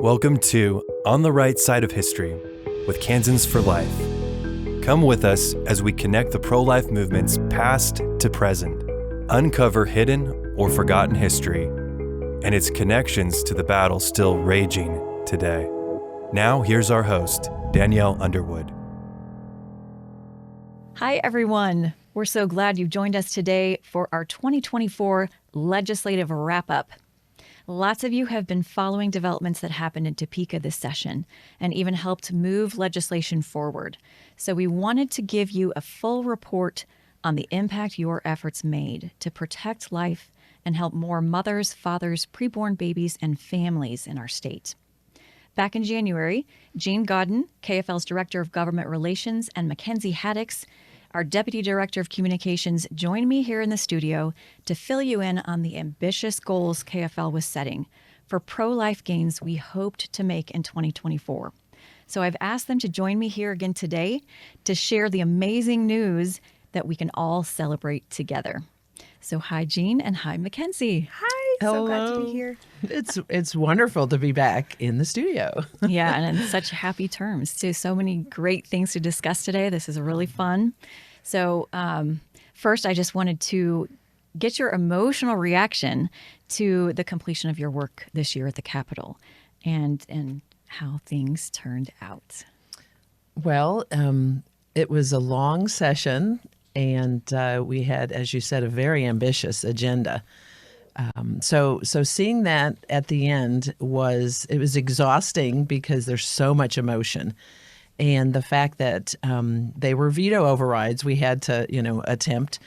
Welcome to On the Right Side of History with Kansans for Life. Come with us as we connect the pro-life movement's past to present, uncover hidden or forgotten history, and its connections to the battle still raging today. Now, here's our host, Danielle Underwood. Hi, everyone. We're so glad you've joined us today for our 2024 legislative wrap-up. Lots of you have been following developments that happened in Topeka this session and even helped move legislation forward. So we wanted to give you a full report on the impact your efforts made to protect life and help more mothers, fathers, preborn babies, and families in our state. Back in January, Jeanne Godden, KFL's Director of Government Relations, and Mackenzie Haddix, our Deputy Director of Communications, joined me here in the studio to fill you in on the ambitious goals KFL was setting for pro-life gains we hoped to make in 2024. So I've asked them to join me here again today to share the amazing news that we can all celebrate together. So hi, Jeanne, and hi, Mackenzie. Hi, so glad to be here. It's wonderful to be back in the studio. Yeah, and in such happy terms. So many great things to discuss today. This is really fun. So first, I just wanted to get your emotional reaction to the completion of your work this year at the Capitol and how things turned out. Well, it was a long session, and we had, as you said, a very ambitious agenda. So seeing that at the end was exhausting because there's so much emotion. And the fact that they were veto overrides we had to, attempt,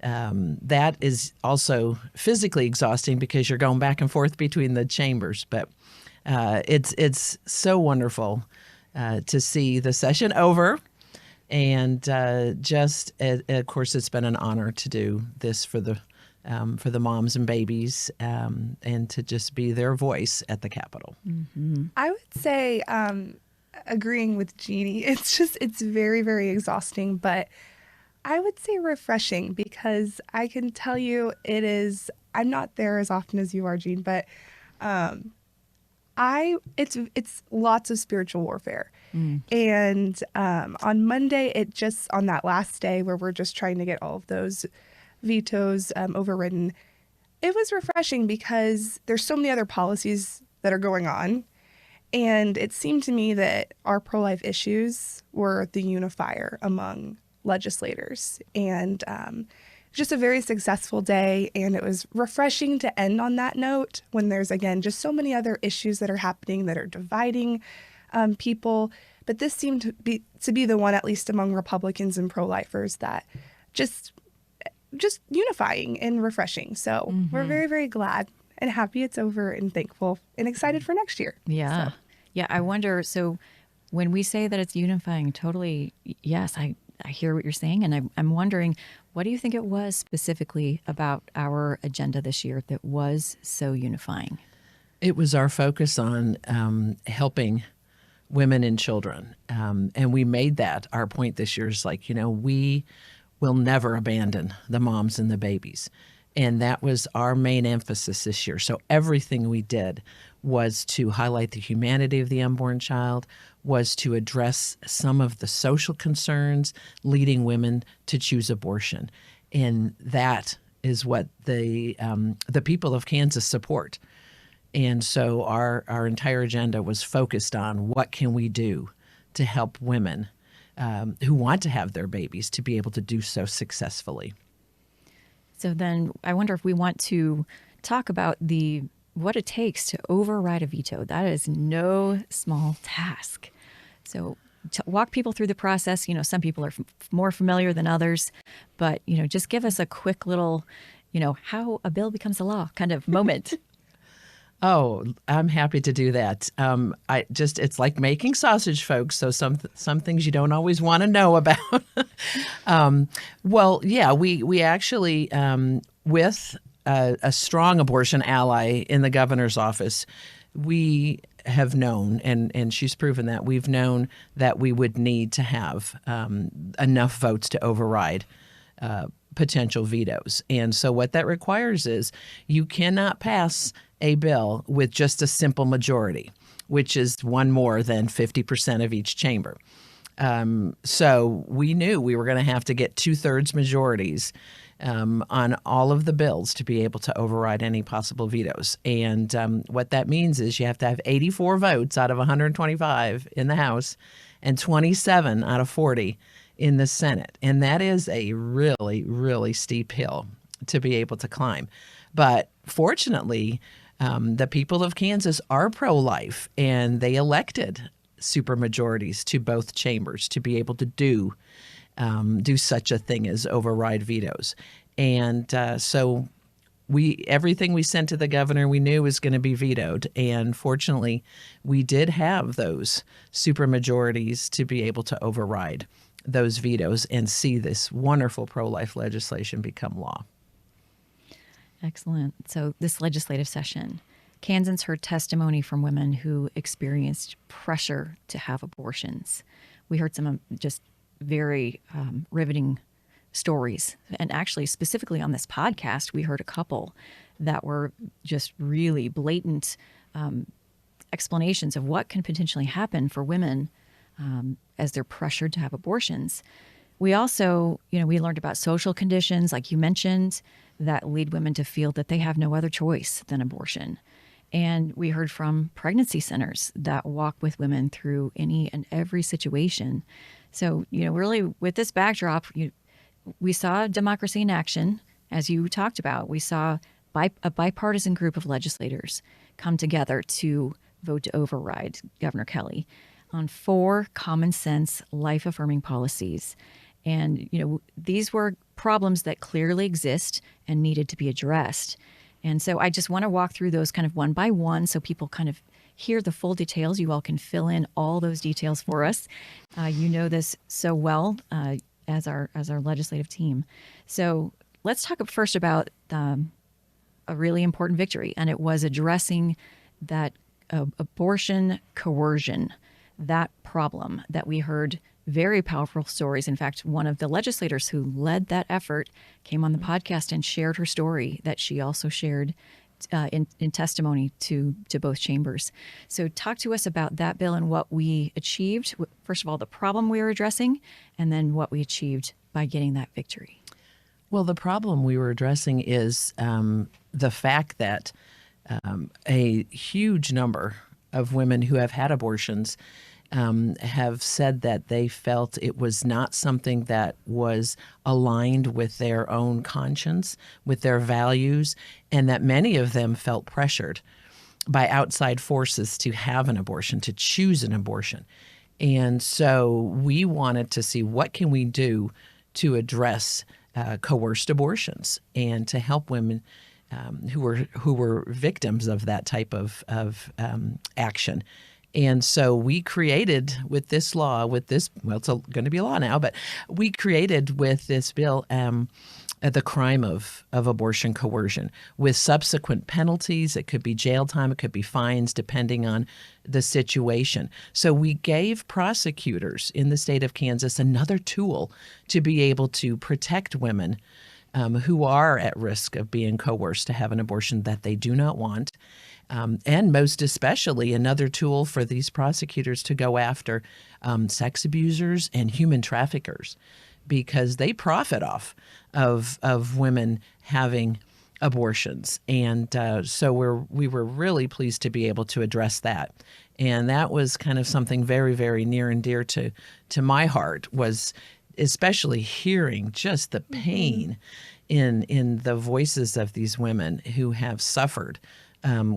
that is also physically exhausting because you're going back and forth between the chambers. But it's so wonderful to see the session over. And of course, it's been an honor to do this for the moms and babies and to just be their voice at the Capitol. Mm-hmm. I would say, agreeing with Jeannie, it's very, very exhausting, but I would say refreshing because I can tell you I'm not there as often as you are, Jeanne, but it's lots of spiritual warfare. And on Monday, on that last day where we're just trying to get all of those vetoes overridden, it was refreshing because there's so many other policies that are going on. And it seemed to me that our pro-life issues were the unifier among legislators. And just a very successful day. And it was refreshing to end on that note when there's, again, just so many other issues that are happening that are dividing people. But this seemed to be the one, at least among Republicans and pro-lifers, that just unifying and refreshing. So we're very, very glad and happy it's over and thankful and excited for next year. Yeah. So. Yeah. I wonder, so when we say that it's unifying, totally, yes, I hear what you're saying. And I'm wondering, what do you think it was specifically about our agenda this year that was so unifying? It was our focus on helping women and children. And we made that our point this year is like, we will never abandon the moms and the babies. And that was our main emphasis this year. So everything we did was to highlight the humanity of the unborn child, was to address some of the social concerns leading women to choose abortion. And that is what the people of Kansas support. And so our entire agenda was focused on what can we do to help women who want to have their babies to be able to do so successfully. So then I wonder if we want to talk about what it takes to override a veto. That is no small task. So to walk people through the process, some people are more familiar than others, but, just give us a quick little, how a bill becomes a law kind of moment. Oh, I'm happy to do that. It's like making sausage, folks. So some things you don't always want to know about. We actually, with a strong abortion ally in the governor's office, we have known, and she's proven that, we've known that we would need to have enough votes to override potential vetoes. And so what that requires is you cannot pass a bill with just a simple majority. which is one more than 50% of each chamber. So we knew we were going to have to get 2/3 majorities on all of the bills to be able to override any possible vetoes. And what that means is you have to have 84 votes out of 125 in the House and 27 out of 40 in the Senate. And that is a really, really steep hill to be able to climb. But fortunately, the people of Kansas are pro-life, and they elected supermajorities to both chambers to be able to do such a thing as override vetoes. And so everything we sent to the governor we knew was going to be vetoed. And fortunately, we did have those supermajorities to be able to override those vetoes and see this wonderful pro-life legislation become law. Excellent. So this legislative session, Kansans heard testimony from women who experienced pressure to have abortions. We heard some just very riveting stories. And actually, specifically on this podcast, we heard a couple that were just really blatant explanations of what can potentially happen for women as they're pressured to have abortions. We also, we learned about social conditions, like you mentioned, that lead women to feel that they have no other choice than abortion. And we heard from pregnancy centers that walk with women through any and every situation. So, really with this backdrop, we saw democracy in action, as you talked about. We saw a bipartisan group of legislators come together to vote to override Governor Kelly on 4 common sense, life-affirming policies. And, these were problems that clearly exist and needed to be addressed. And so I just want to walk through those kind of one by one so people kind of hear the full details. You all can fill in all those details for us. You know this so well as our legislative team. So let's talk first about a really important victory, and it was addressing that abortion coercion, that problem that we heard very powerful stories. In fact, one of the legislators who led that effort came on the podcast and shared her story that she also shared in testimony to both chambers. So talk to us about that bill and what we achieved. First of all, the problem we were addressing, and then what we achieved by getting that victory. Well, the problem we were addressing is the fact that a huge number of women who have had abortions have said that they felt it was not something that was aligned with their own conscience, with their values, and that many of them felt pressured by outside forces to have an abortion, to choose an abortion. And so we wanted to see what can we do to address coerced abortions and to help women who were victims of that type of action. And so we created with this law, it's going to be a law now, but we created with this bill the crime of abortion coercion with subsequent penalties. It could be jail time, it could be fines, depending on the situation. So we gave prosecutors in the state of Kansas another tool to be able to protect women who are at risk of being coerced to have an abortion that they do not want. And most especially another tool for these prosecutors to go after sex abusers and human traffickers, because they profit off of women having abortions. And so we were really pleased to be able to address that. And that was kind of something very, very near and dear to my heart, was especially hearing just the pain in the voices of these women who have suffered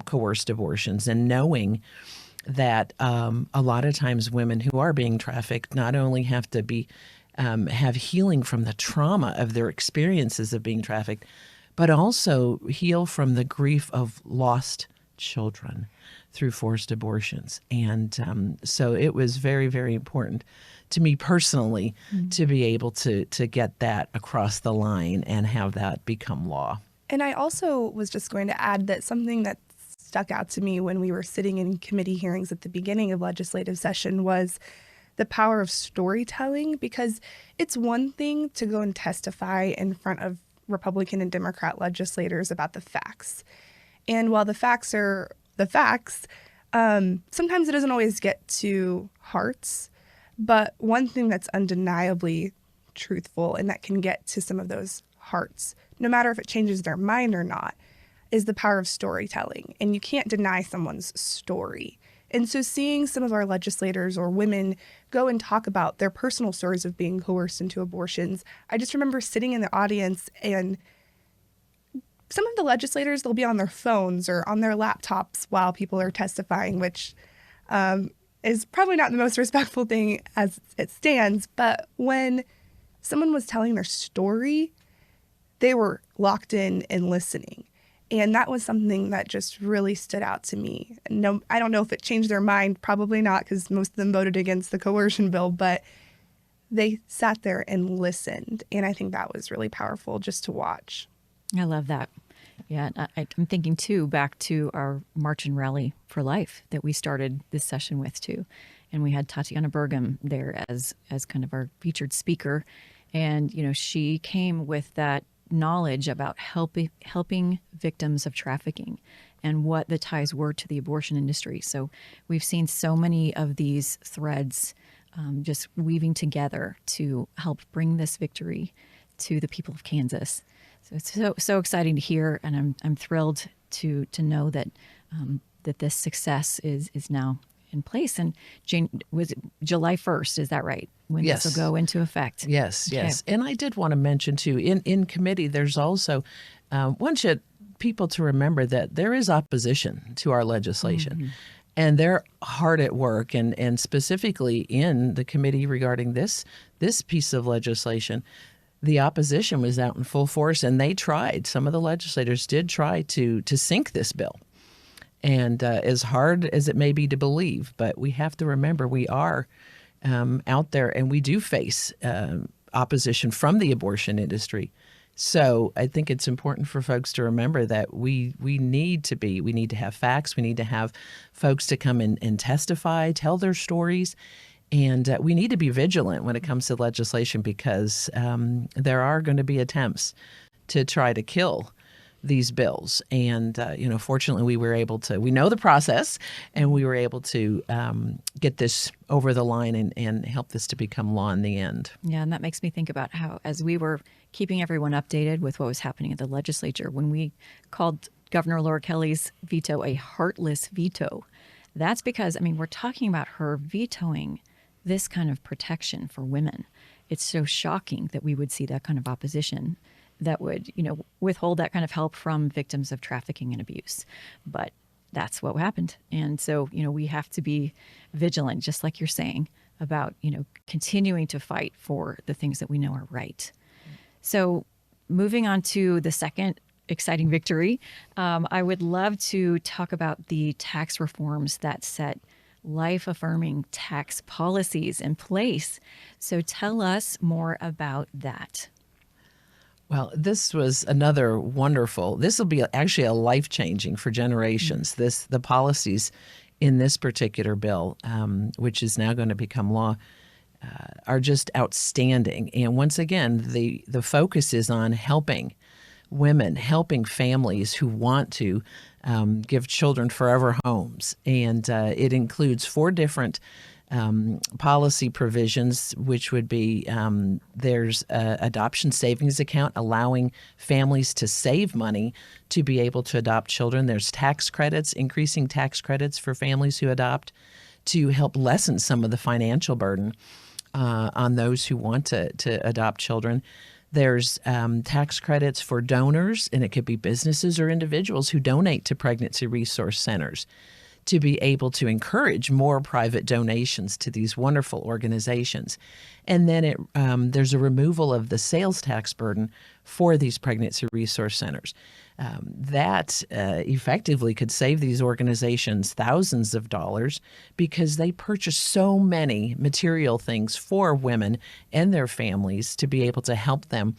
coerced abortions, and knowing that a lot of times women who are being trafficked not only have to be have healing from the trauma of their experiences of being trafficked, but also heal from the grief of lost children through forced abortions. And so it was very, very important to me personally to be able to get that across the line and have that become law. And I also was just going to add that something that stuck out to me when we were sitting in committee hearings at the beginning of legislative session was the power of storytelling, because it's one thing to go and testify in front of Republican and Democrat legislators about the facts. And while the facts are the facts, Sometimes it doesn't always get to hearts, but one thing that's undeniably truthful and that can get to some of those hearts, no matter if it changes their mind or not, is the power of storytelling. And you can't deny someone's story. And so seeing some of our legislators or women go and talk about their personal stories of being coerced into abortions, I just remember sitting in the audience, and some of the legislators, they'll be on their phones or on their laptops while people are testifying, which is probably not the most respectful thing as it stands. But when someone was telling their story, they were locked in and listening. And that was something that just really stood out to me. No, I don't know if it changed their mind, probably not, because most of them voted against the coercion bill, but they sat there and listened. And I think that was really powerful just to watch. I love that. Yeah, I'm thinking too back to our March and Rally for Life that we started this session with too, and we had Tatiana Burgum there as kind of our featured speaker, and she came with that knowledge about helping victims of trafficking and what the ties were to the abortion industry. So we've seen so many of these threads just weaving together to help bring this victory to the people of Kansas. So it's so exciting to hear, and I'm thrilled to know that that this success is now in place. And Jane, was it July 1st? Is that right? When Yes. this will go into effect? Yes, Okay. yes. And I did want to mention too, in committee, there's also want people to remember that there is opposition to our legislation. And they're hard at work, and specifically in the committee regarding this piece of legislation, the opposition was out in full force, and they tried. Some of the legislators did try to sink this bill. And as hard as it may be to believe, but we have to remember we are out there, and we do face opposition from the abortion industry. So I think it's important for folks to remember that we need to have facts. We need to have folks to come and testify, tell their stories. And we need to be vigilant when it comes to legislation, because there are going to be attempts to try to kill these bills. And, fortunately, we know the process, and we were able to get this over the line and help this to become law in the end. Yeah, and that makes me think about how, as we were keeping everyone updated with what was happening at the legislature, when we called Governor Laura Kelly's veto a heartless veto, that's because, we're talking about her vetoing this kind of protection for women. It's so shocking that we would see that kind of opposition that would, withhold that kind of help from victims of trafficking and abuse. But that's what happened. And so, we have to be vigilant, just like you're saying, about, continuing to fight for the things that we know are right. So moving on to the second exciting victory, I would love to talk about the tax reforms that set life-affirming tax policies in place. So tell us more about that. Well, this was another wonderful, this will be actually a life-changing for generations. The policies in this particular bill, which is now going to become law, are just outstanding. And once again, the focus is on helping women, helping families who want to give children forever homes. And it includes 4 different policy provisions, which would be there's a adoption savings account allowing families to save money to be able to adopt children. There's tax credits, increasing tax credits for families who adopt to help lessen some of the financial burden on those who want to adopt children. There's tax credits for donors, and it could be businesses or individuals who donate to pregnancy resource centers, to be able to encourage more private donations to these wonderful organizations. And then there's a removal of the sales tax burden for these pregnancy resource centers. That effectively could save these organizations thousands of dollars, because they purchase so many material things for women and their families to be able to help them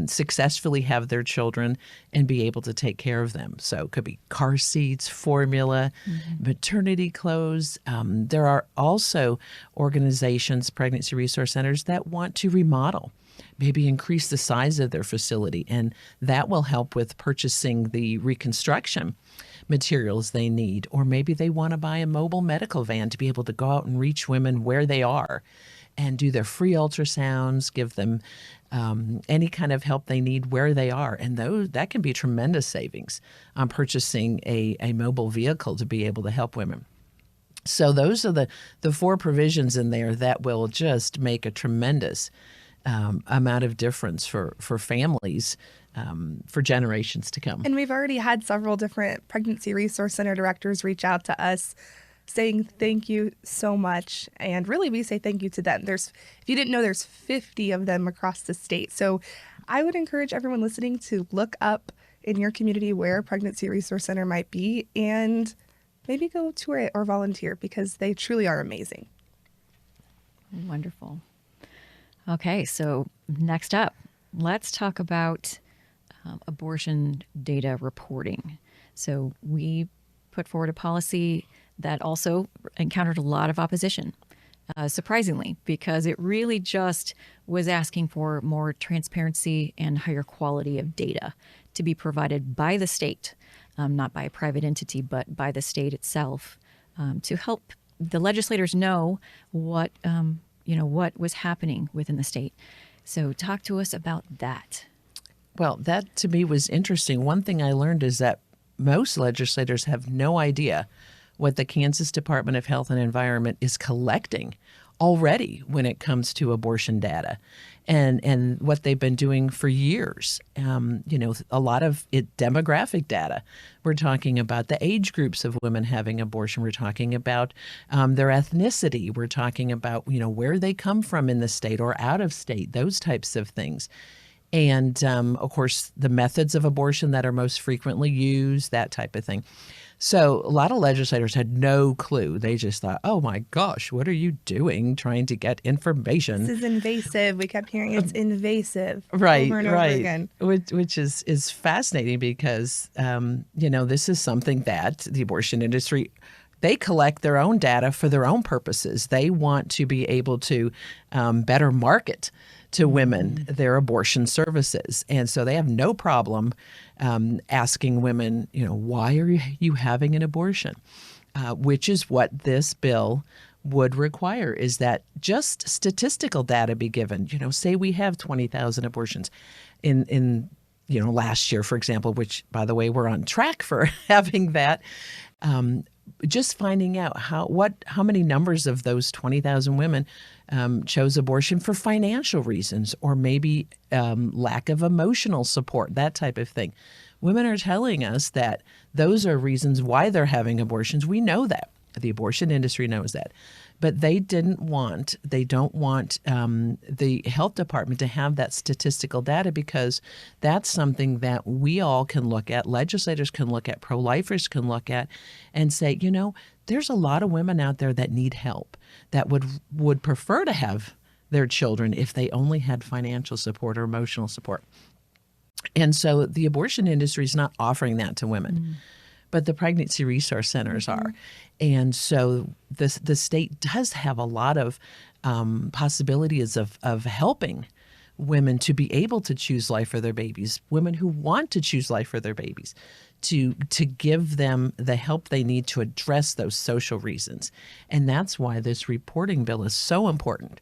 successfully have their children and be able to take care of them. So it could be car seats, formula, maternity clothes. There are also organizations, pregnancy resource centers, that want to remodel, maybe increase the size of their facility, and that will help with purchasing the reconstruction materials they need, or maybe they want to buy a mobile medical van to be able to go out and reach women where they are and do their free ultrasounds, give them any kind of help they need where they are. And that can be tremendous savings on purchasing a mobile vehicle to be able to help women. So those are the four provisions in there that will just make a tremendous amount of difference for families for generations to come. And we've already had several different Pregnancy Resource Center directors reach out to us saying thank you so much. And really, we say thank you to them. If you didn't know, there's 50 of them across the state. So I would encourage everyone listening to look up in your community where a Pregnancy Resource Center might be and maybe go tour it or volunteer, because they truly are amazing. Wonderful. Okay, so next up, let's talk about abortion data reporting. So we put forward a policy that also encountered a lot of opposition, surprisingly, because it really just was asking for more transparency and higher quality of data to be provided by the state, not by a private entity, but by the state itself, to help the legislators know what was happening within the state. So talk to us about that. Well, that to me was interesting. One thing I learned is that most legislators have no idea what the Kansas Department of Health and Environment is collecting already when it comes to abortion data, and what they've been doing for years. A lot of it demographic data. We're talking about the age groups of women having abortion. We're talking about their ethnicity. We're talking about where they come from in the state or out of state, those types of things. And, of course, the methods of abortion that are most frequently used, that type of thing. So a lot of legislators had no clue. They just thought, oh, my gosh, what are you doing trying to get information? This is invasive. We kept hearing it's invasive right, over and over again. Which is fascinating because, this is something that the abortion industry, they collect their own data for their own purposes. They want to be able to better market to women their abortion services. And so they have no problem asking women, why are you having an abortion? Which is what this bill would require, is that just statistical data be given. Say we have 20,000 abortions in last year, for example, which, by the way, we're on track for having that. Just finding out how many numbers of those 20,000 women chose abortion for financial reasons, or maybe lack of emotional support, that type of thing. Women are telling us that those are reasons why they're having abortions. We know that. The abortion industry knows that. But they don't want the health department to have that statistical data, because that's something that we all can look at, legislators can look at, pro-lifers can look at, and say, there's a lot of women out there that need help, that would prefer to have their children if they only had financial support or emotional support. And so the abortion industry is not offering that to women. But the pregnancy resource centers are. And so the state does have a lot of possibilities of helping women to be able to choose life for their babies, women who want to choose life for their babies, to give them the help they need to address those social reasons. And that's why this reporting bill is so important.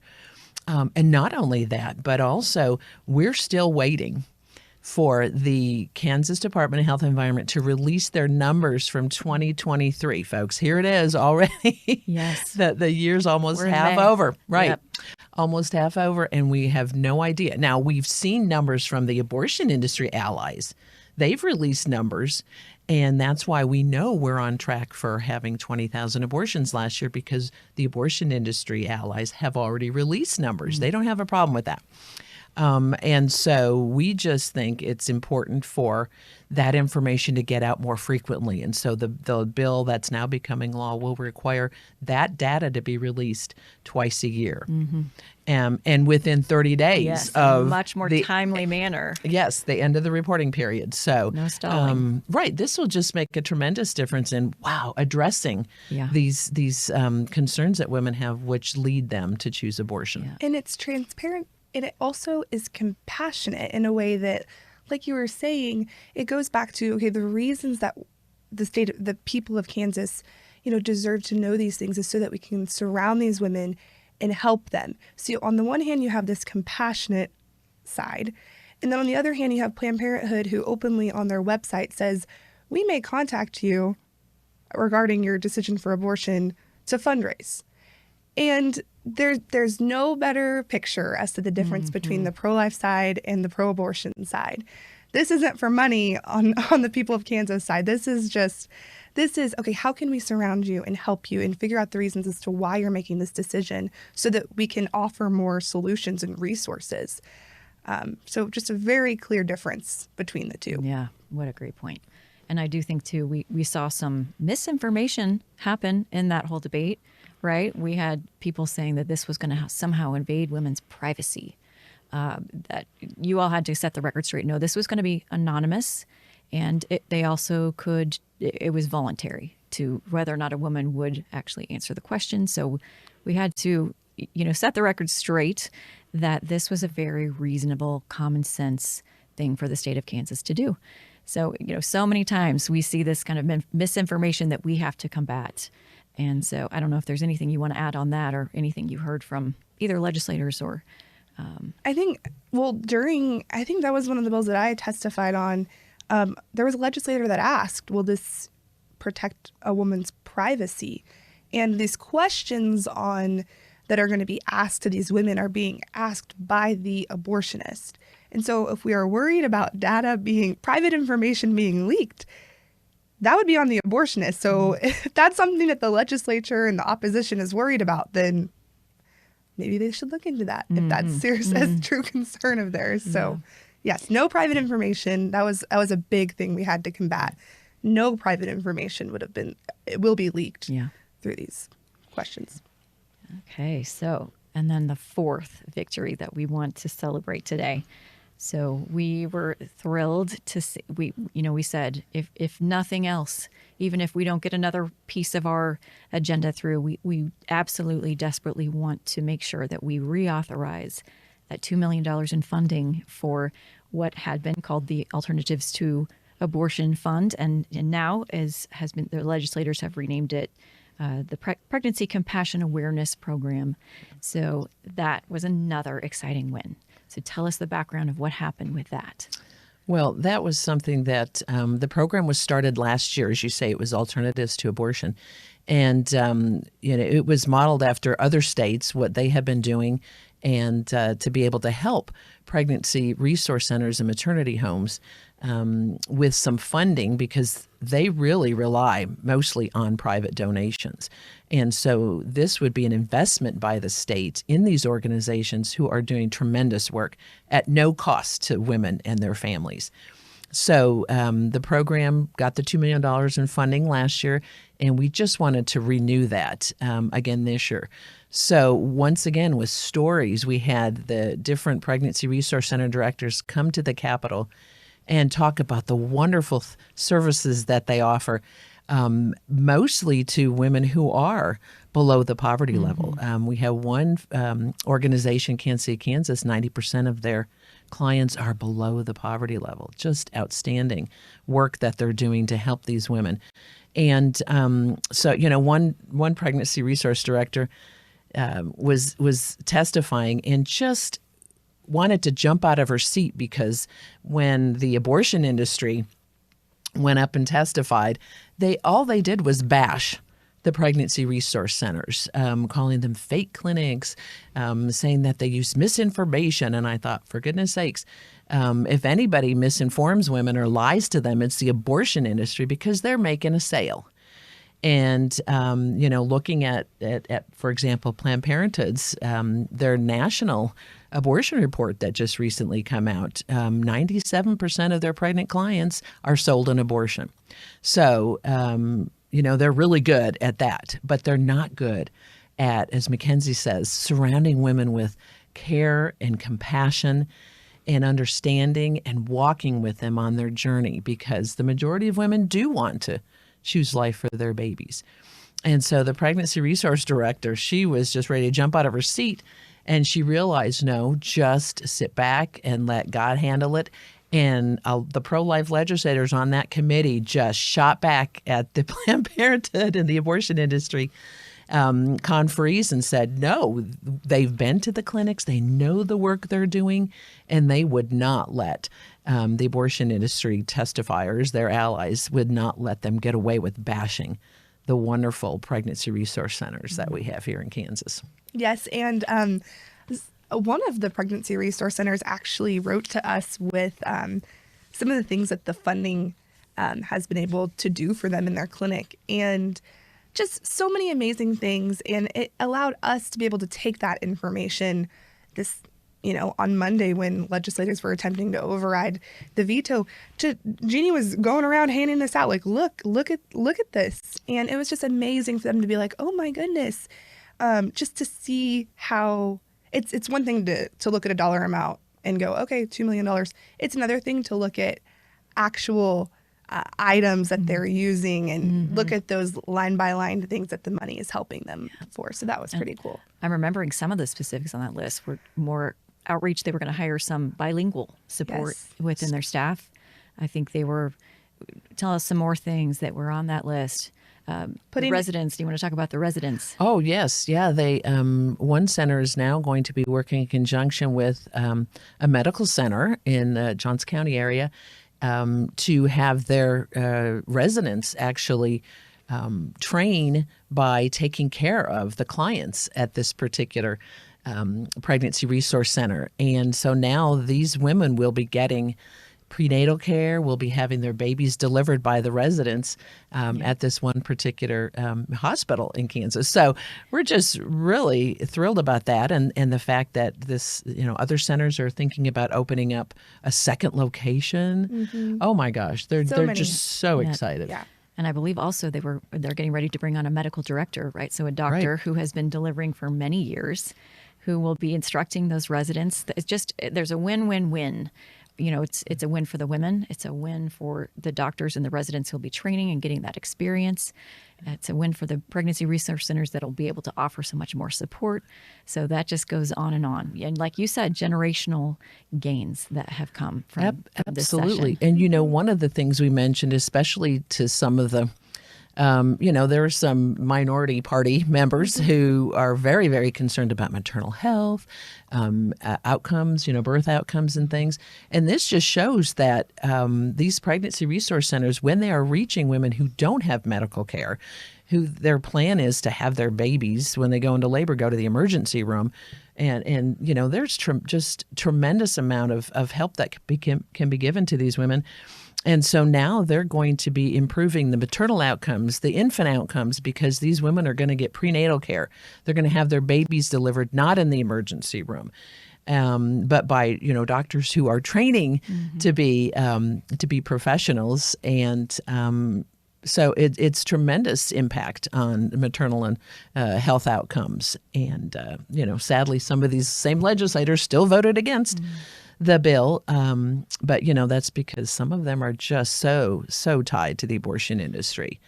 And not only that, but also we're still waiting for the Kansas Department of Health and Environment to release their numbers from 2023, folks. Here it is already. Yes. The year's almost We're in half May. over. Right. Yep. Almost half over, and we have no idea. Now, we've seen numbers from the abortion industry allies. They've released numbers, and that's why we know we're on track for having 20,000 abortions last year, because the abortion industry allies have already released numbers. They don't have a problem with that. And so we just think it's important for that information to get out more frequently. And so the bill that's now becoming law will require that data to be released twice a year. And within 30 days Yes, of a much more timely manner. Yes, the end of the reporting period. So, No stalling. right, this will just make a tremendous difference in addressing these concerns that women have, which lead them to choose abortion. Yeah. And it's transparent, and it also is compassionate in a way that, like you were saying, it goes back to, okay, the reasons that the people of Kansas, deserve to know these things is so that we can surround these women and help them. So on the one hand, you have this compassionate side. And then on the other hand, you have Planned Parenthood, who openly on their website says, we may contact you regarding your decision for abortion to fundraise. And there's no better picture as to the difference between the pro-life side and the pro-abortion side. This isn't for money on the people of Kansas side. This is, okay, how can we surround you and help you and figure out the reasons as to why you're making this decision so that we can offer more solutions and resources. So just a very clear difference between the two. Yeah, what a great point. And I do think, too, we saw some misinformation happen in that whole debate, right? We had people saying that this was going to somehow invade women's privacy, that you all had to set the record straight. No, this was going to be anonymous, and they also it was voluntary to whether or not a woman would actually answer the question. So we had to, set the record straight that this was a very reasonable, common sense thing for the state of Kansas to do. So, so many times we see this kind of misinformation that we have to combat. And so I don't know if there's anything you want to add on that or anything you heard from either legislators or... I think that was one of the bills that I testified on. There was a legislator that asked, will this protect a woman's privacy? And these questions that are going to be asked to these women are being asked by the abortionist. And so if we are worried about private information being leaked, that would be on the abortionist. So if that's something that the legislature and the opposition is worried about, then maybe they should look into that if that's serious as true concern of theirs. So yes, no private information. That was a big thing we had to combat. No private information will be leaked through these questions. Okay, so, and then the fourth victory that we want to celebrate today. So we were thrilled to see, we said, if nothing else, even if we don't get another piece of our agenda through, we absolutely desperately want to make sure that we reauthorize that $2 million in funding for what had been called the Alternatives to Abortion Fund. And now, the legislators have renamed it the Pregnancy Compassion Awareness Program. So that was another exciting win. So tell us the background of what happened with that. Well, that was something that the program was started last year. As you say, it was Alternatives to Abortion. And, it was modeled after other states, what they have been doing, and to be able to help pregnancy resource centers and maternity homes with some funding, because they really rely mostly on private donations. And so this would be an investment by the state in these organizations who are doing tremendous work at no cost to women and their families. So the program got the $2 million in funding last year, and we just wanted to renew that again this year. So once again, with stories, we had the different pregnancy resource center directors come to the Capitol and talk about the wonderful services that they offer, mostly to women who are below the poverty level. We have one organization, Kansas City, Kansas, 90% of their clients are below the poverty level. Just outstanding work that they're doing to help these women. And so, one pregnancy resource director was testifying and just wanted to jump out of her seat, because when the abortion industry went up and testified, all they did was bash the pregnancy resource centers, calling them fake clinics, saying that they use misinformation. And I thought, for goodness sakes, if anybody misinforms women or lies to them, it's the abortion industry, because they're making a sale. And, looking at, for example, Planned Parenthood's, their national abortion report that just recently come out, 97% of their pregnant clients are sold an abortion. So, they're really good at that, but they're not good at, as Mackenzie says, surrounding women with care and compassion and understanding and walking with them on their journey, because the majority of women do want to choose life for their babies. And so the pregnancy resource director, she was just ready to jump out of her seat, and she realized, no, just sit back and let God handle it. And the pro-life legislators on that committee just shot back at the Planned Parenthood and the abortion industry conferees and said, no, they've been to the clinics, they know the work they're doing, and they would not let the abortion industry testifiers, their allies, would not let them get away with bashing the wonderful pregnancy resource centers that we have here in Kansas. Yes, and one of the pregnancy resource centers actually wrote to us with some of the things that the funding has been able to do for them in their clinic, and just so many amazing things. And it allowed us to be able to take that information on Monday when legislators were attempting to override the veto. Jeannie was going around handing this out, like, look at this. And it was just amazing for them to be like, oh my goodness, just to see how it's one thing to look at a dollar amount and go, okay, $2 million. It's another thing to look at actual items that they're using and look at those line by line things that the money is helping them for. So that was pretty cool. I'm remembering some of the specifics on that list were more outreach. They were going to hire some bilingual support within their staff. I think they were tell us some more things that were on that list. The residents. Do you want to talk about the residents? Oh, yes. Yeah. They one center is now going to be working in conjunction with a medical center in the Johns County area to have their residents actually train by taking care of the clients at this particular pregnancy resource center. And so now these women will be getting prenatal care, will be having their babies delivered by the residents at this one particular hospital in Kansas. So we're just really thrilled about that, and the fact that this, other centers are thinking about opening up a second location. Oh my gosh, they're just so excited. Yeah. And I believe also they're getting ready to bring on a medical director, right? So a doctor who has been delivering for many years, who will be instructing those residents. There's a win-win-win. It's a win for the women. It's a win for the doctors and the residents who'll be training and getting that experience. It's a win for the pregnancy resource centers that'll be able to offer so much more support. So that just goes on and on. And like you said, generational gains that have come from this session. Absolutely. And one of the things we mentioned, especially to some of the there are some minority party members who are very, very concerned about maternal health, outcomes, birth outcomes and things. And this just shows that these pregnancy resource centers, when they are reaching women who don't have medical care, who their plan is to have their babies when they go into labor, go to the emergency room. And there's just tremendous amount of help that can be given to these women. And so now they're going to be improving the maternal outcomes, the infant outcomes, because these women are going to get prenatal care. They're going to have their babies delivered not in the emergency room, but by doctors who are training to be professionals. And so it's tremendous impact on maternal and health outcomes. And sadly, some of these same legislators still voted against the bill, but that's because some of them are just so tied to the abortion industry,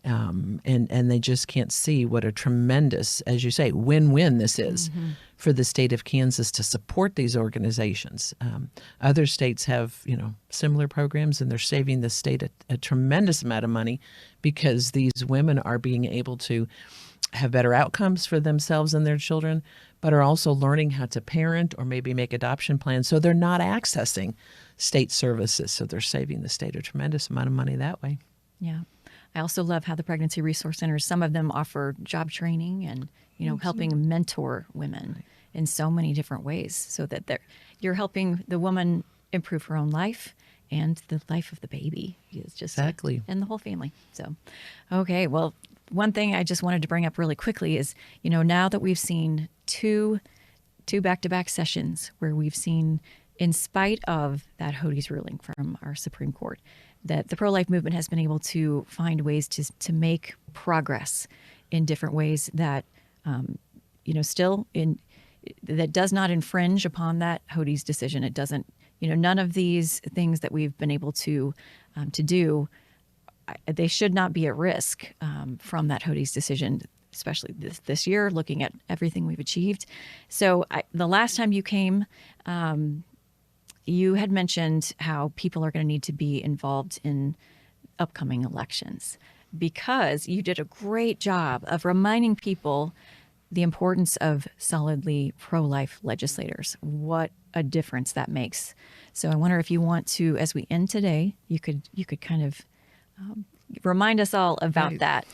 and they just can't see what a tremendous, as you say, win-win this is for the state of Kansas to support these organizations. Other states have similar programs, and they're saving the state a tremendous amount of money because these women are being able to have better outcomes for themselves and their children, but are also learning how to parent or maybe make adoption plans. So they're not accessing state services. So they're saving the state a tremendous amount of money that way. Yeah. I also love how the pregnancy resource centers, some of them offer job training and, helping mentor women in so many different ways so that you're helping the woman improve her own life and the life of the baby. It's just exactly. And the whole family. So, okay. Well, one thing I just wanted to bring up really quickly is, now that we've seen two back-to-back sessions where we've seen, in spite of that Hodes ruling from our Supreme Court, that the pro-life movement has been able to find ways to make progress in different ways that, that does not infringe upon that Hodes decision. It doesn't, none of these things that we've been able to do, they should not be at risk from that Hodes decision, especially this year, looking at everything we've achieved. So the last time you came you had mentioned how people are going to need to be involved in upcoming elections because you did a great job of reminding people the importance of solidly pro-life legislators, what a difference that makes. So I wonder if you want to, as we end today, you could kind of remind us all about Right. that.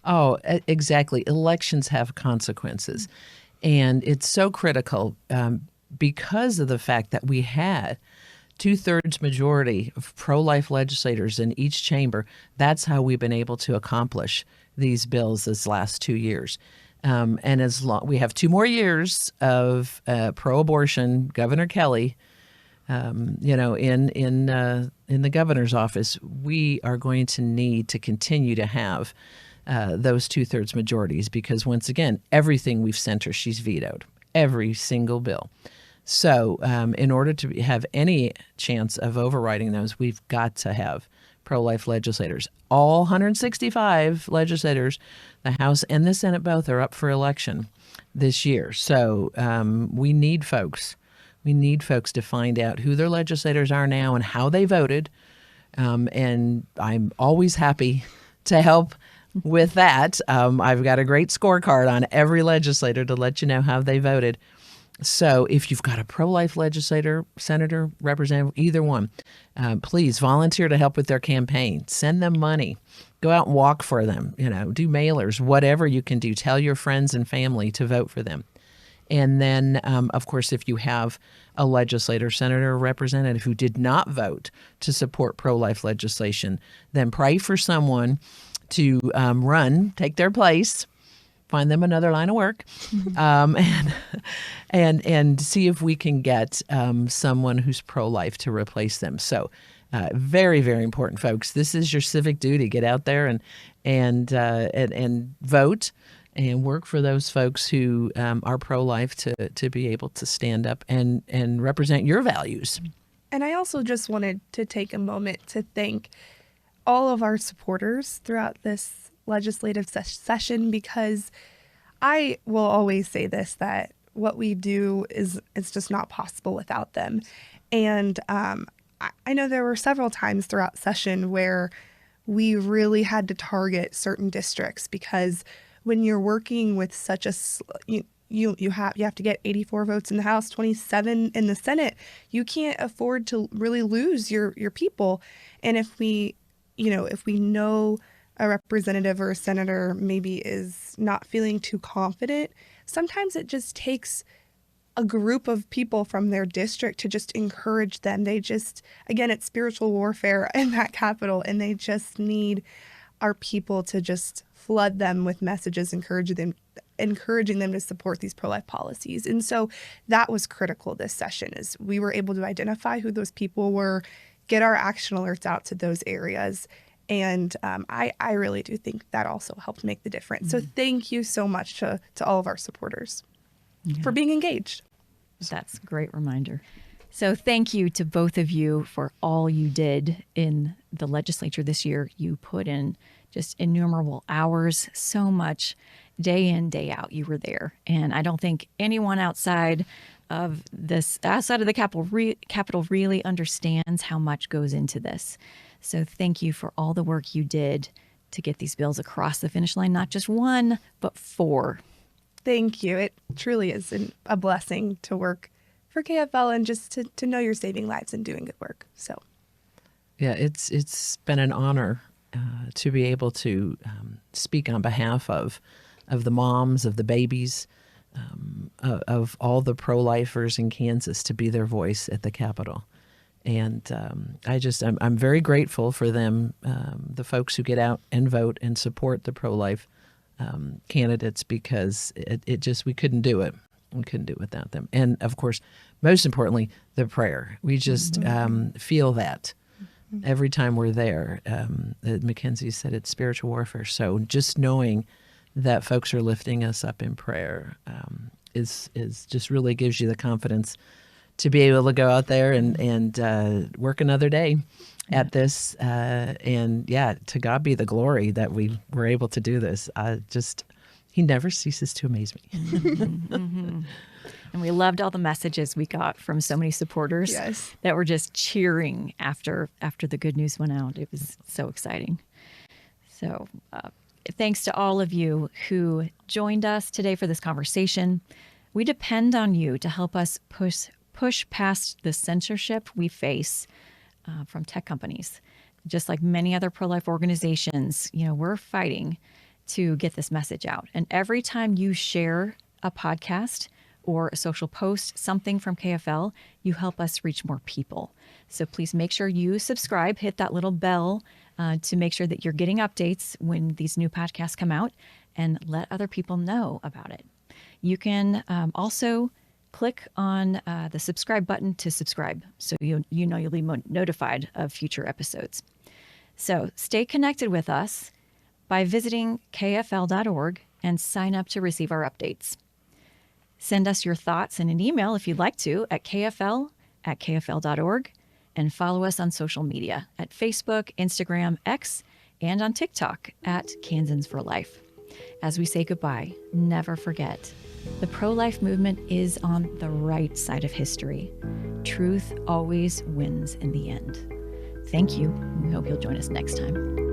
Oh, exactly. Elections have consequences. And it's so critical because of the fact that we had 2/3 majority of pro-life legislators in each chamber. That's how we've been able to accomplish these bills this last 2 years. And as long we have 2 more years of pro-abortion, Governor Kelly, in the governor's office, we are going to need to continue to have those 2/3 majorities because once again, everything we've sent her, she's vetoed every single bill. So in order to have any chance of overriding those, we've got to have pro-life legislators. All 165 legislators, the House and the Senate both, are up for election this year. So we need folks. We need folks to find out who their legislators are now and how they voted. And I'm always happy to help with that. I've got a great scorecard on every legislator to let you know how they voted. So if you've got a pro-life legislator, senator, representative, either one, please volunteer to help with their campaign. Send them money. Go out and walk for them. Do mailers, whatever you can do. Tell your friends and family to vote for them. And then, of course, if you have a legislator, senator, or representative who did not vote to support pro-life legislation, then pray for someone to take their place, find them another line of work, and see if we can get someone who's pro-life to replace them. So, very, very important, folks. This is your civic duty. Get out there and vote and work for those folks who are pro-life to be able to stand up and represent your values. And I also just wanted to take a moment to thank all of our supporters throughout this legislative session, because I will always say this, that what we do is just not possible without them. And I know there were several times throughout session where we really had to target certain districts, because when you're working with such a you have to get 84 votes in the House, 27 in the Senate, you can't afford to really lose your people. And if we know a representative or a senator maybe is not feeling too confident, sometimes it just takes a group of people from their district to just encourage them. Again, it's spiritual warfare in that capital, and they just need our people to just flood them with messages, encouraging them to support these pro-life policies. And so that was critical this session, is we were able to identify who those people were, get our action alerts out to those areas. And I really do think that also helped make the difference. So thank you so much to all of our supporters for being engaged. That's a great reminder. So thank you to both of you for all you did in the legislature this year. You put in just innumerable hours, so much, day in, day out. You were there. And I don't think anyone outside of the Capitol really understands how much goes into this. So thank you for all the work you did to get these bills across the finish line, not just 1, but 4. Thank you. It truly is a blessing to work for KFL and just to know you're saving lives and doing good work. So, yeah, it's been an honor to be able to speak on behalf of the moms, of the babies, of all the pro-lifers in Kansas, to be their voice at the Capitol. And I'm very grateful for them, the folks who get out and vote and support the pro-life candidates, because we couldn't do it. We couldn't do it without them. And of course, most importantly, the prayer. We just feel that every time we're there. Mackenzie said it's spiritual warfare. So just knowing that folks are lifting us up in prayer is just really gives you the confidence to be able to go out there and work another day at this. And yeah, to God be the glory that we were able to do this. He never ceases to amaze me. And we loved all the messages we got from so many supporters Yes. that were just cheering after the good news went out. It was so exciting. So thanks to all of you who joined us today for this conversation. We depend on you to help us push past the censorship we face from tech companies. Just like many other pro-life organizations, we're fighting to get this message out. And every time you share a podcast or a social post, something from KFL, you help us reach more people. So please make sure you subscribe, hit that little bell to make sure that you're getting updates when these new podcasts come out, and let other people know about it. You can also click on the subscribe button to subscribe, so you'll be notified of future episodes. So stay connected with us by visiting kfl.org and sign up to receive our updates. Send us your thoughts in an email if you'd like to at kfl@kfl.org, and follow us on social media at Facebook, Instagram, X, and on TikTok at Kansans for Life. As we say goodbye, never forget, the pro-life movement is on the right side of history. Truth always wins in the end. Thank you. We hope you'll join us next time.